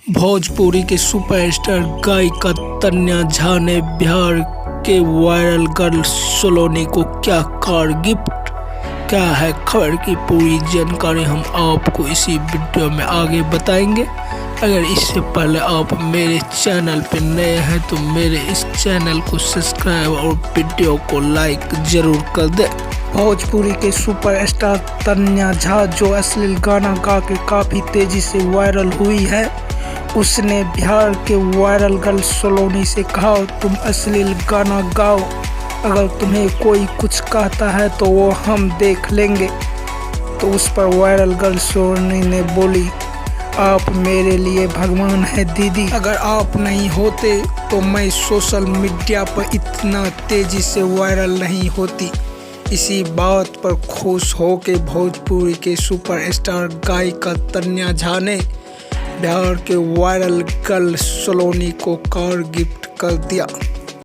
भोजपुरी के सुपरस्टार गायिका तन्या झा ने बिहार के वायरल गर्ल सलोनी को क्या कार गिफ्ट। क्या है खबर की पूरी जानकारी हम आपको इसी वीडियो में आगे बताएंगे। अगर इससे पहले आप मेरे चैनल पर नए हैं तो मेरे इस चैनल को सब्सक्राइब और वीडियो को लाइक जरूर कर दें। भोजपुरी के सुपरस्टार तन्या झा जो अश्लील गाना गा के काफ़ी तेज़ी से वायरल हुई है, उसने बिहार के वायरल गर्ल सलोनी से कहा तुम अश्लील गाना गाओ, अगर तुम्हें कोई कुछ कहता है तो वो हम देख लेंगे। तो उस पर वायरल गर्ल सलोनी ने बोली आप मेरे लिए भगवान है दीदी, अगर आप नहीं होते तो मैं सोशल मीडिया पर इतना तेज़ी से वायरल नहीं होती। इसी बात पर खुश होकर भोजपुरी के सुपरस्टार गायिका तन्या झा ने बिहार के वायरल गर्ल सलोनी को कार गिफ्ट कर दिया।